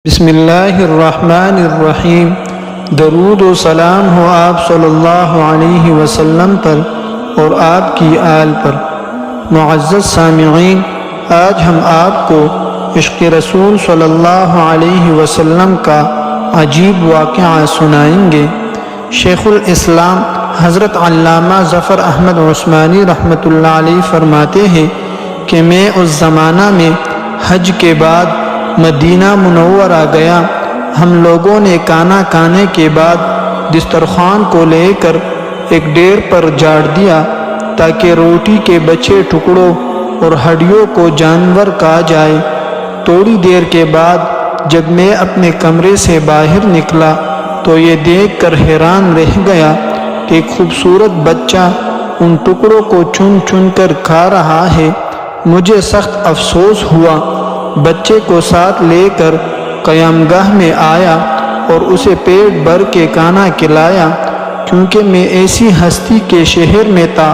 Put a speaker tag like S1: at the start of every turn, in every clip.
S1: بسم اللہ الرحمن الرحیم۔ درود و سلام ہو آپ صلی اللہ علیہ وسلم پر اور آپ کی آل پر۔ معزز سامعین، آج ہم آپ کو عشق رسول صلی اللہ علیہ وسلم کا عجیب واقعہ سنائیں گے۔ شیخ الاسلام حضرت علامہ ظفر احمد عثمانی رحمۃ اللہ علیہ فرماتے ہیں کہ میں اس زمانہ میں حج کے بعد مدینہ منورہ گیا۔ ہم لوگوں نے کھانا کھانے کے بعد دسترخوان کو لے کر ایک ڈیر پر جاڑ دیا تاکہ روٹی کے بچے ٹکڑوں اور ہڈیوں کو جانور کھا جائے۔ تھوڑی دیر کے بعد جب میں اپنے کمرے سے باہر نکلا تو یہ دیکھ کر حیران رہ گیا کہ ایک خوبصورت بچہ ان ٹکڑوں کو چن چن کر کھا رہا ہے۔ مجھے سخت افسوس ہوا۔ بچے کو ساتھ لے کر قیامگاہ میں آیا اور اسے پیٹ بھر کے کھانا کھلایا، کیونکہ میں ایسی ہستی کے شہر میں تھا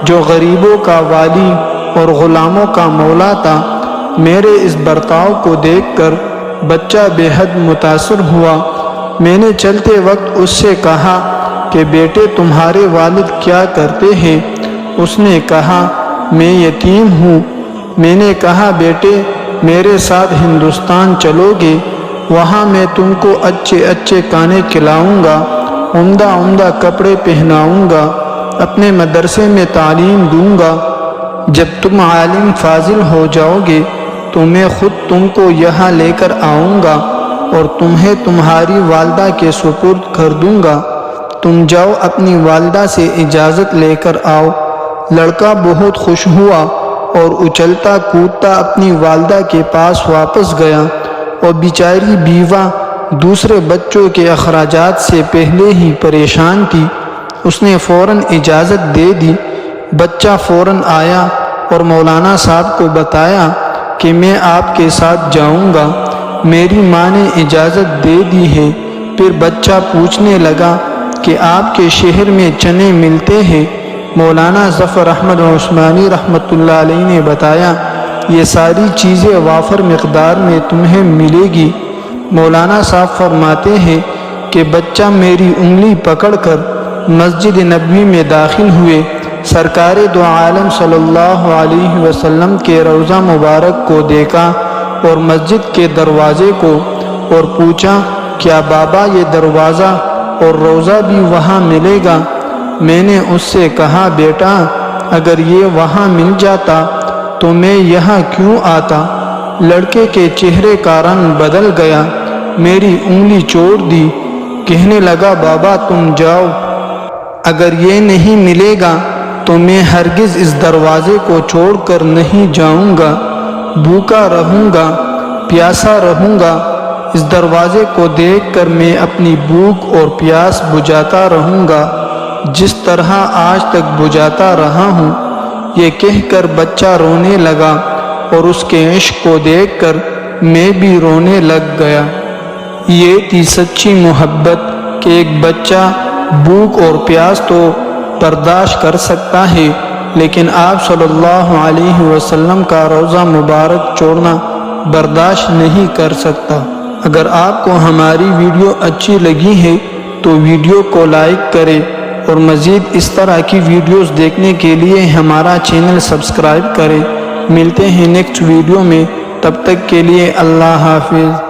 S1: جو غریبوں کا والی اور غلاموں کا مولا تھا۔ میرے اس برتاؤ کو دیکھ کر بچہ بے حد متاثر ہوا۔ میں نے چلتے وقت اس سے کہا کہ بیٹے تمہارے والد کیا کرتے ہیں؟ اس نے کہا میں یتیم ہوں۔ میں نے کہا بیٹے میرے ساتھ ہندوستان چلو گے، وہاں میں تم کو اچھے اچھے کھانے کھلاؤں گا، عمدہ عمدہ کپڑے پہناؤں گا، اپنے مدرسے میں تعلیم دوں گا۔ جب تم عالم فاضل ہو جاؤ گے تو میں خود تم کو یہاں لے کر آؤں گا اور تمہیں تمہاری والدہ کے سپرد کر دوں گا۔ تم جاؤ اپنی والدہ سے اجازت لے کر آؤ۔ لڑکا بہت خوش ہوا اور اچھلتا کودتا اپنی والدہ کے پاس واپس گیا، اور بیچاری بیوہ دوسرے بچوں کے اخراجات سے پہلے ہی پریشان تھی۔ اس نے فوراً اجازت دے دی۔ بچہ فوراً آیا اور مولانا صاحب کو بتایا کہ میں آپ کے ساتھ جاؤں گا، میری ماں نے اجازت دے دی ہے۔ پھر بچہ پوچھنے لگا کہ آپ کے شہر میں چنے ملتے ہیں؟ مولانا ظفر احمد عثمانی رحمۃ اللہ علیہ نے بتایا یہ ساری چیزیں وافر مقدار میں تمہیں ملے گی۔ مولانا صاحب فرماتے ہیں کہ بچہ میری انگلی پکڑ کر مسجد نبوی میں داخل ہوئے، سرکار دو عالم صلی اللہ علیہ وسلم کے روضہ مبارک کو دیکھا اور مسجد کے دروازے کو، اور پوچھا کیا بابا یہ دروازہ اور روضہ بھی وہاں ملے گا؟ میں نے اس سے کہا بیٹا اگر یہ وہاں مل جاتا تو میں یہاں کیوں آتا؟ لڑکے کے چہرے کا رنگ بدل گیا، میری انگلی چھوڑ دی، کہنے لگا بابا تم جاؤ، اگر یہ نہیں ملے گا تو میں ہرگز اس دروازے کو چھوڑ کر نہیں جاؤں گا، بھوکا رہوں گا، پیاسا رہوں گا۔ اس دروازے کو دیکھ کر میں اپنی بھوک اور پیاس بجھاتا رہوں گا جس طرح آج تک بجھاتا رہا ہوں۔ یہ کہہ کر بچہ رونے لگا اور اس کے عشق کو دیکھ کر میں بھی رونے لگ گیا۔ یہ تھی سچی محبت کہ ایک بچہ بھوک اور پیاس تو برداشت کر سکتا ہے، لیکن آپ صلی اللہ علیہ وسلم کا روضہ مبارک چھوڑنا برداشت نہیں کر سکتا۔ اگر آپ کو ہماری ویڈیو اچھی لگی ہے تو ویڈیو کو لائک کریں اور مزید اس طرح کی ویڈیوز دیکھنے کے لیے ہمارا چینل سبسکرائب کریں۔ ملتے ہیں نیکسٹ ویڈیو میں، تب تک کے لیے اللہ حافظ۔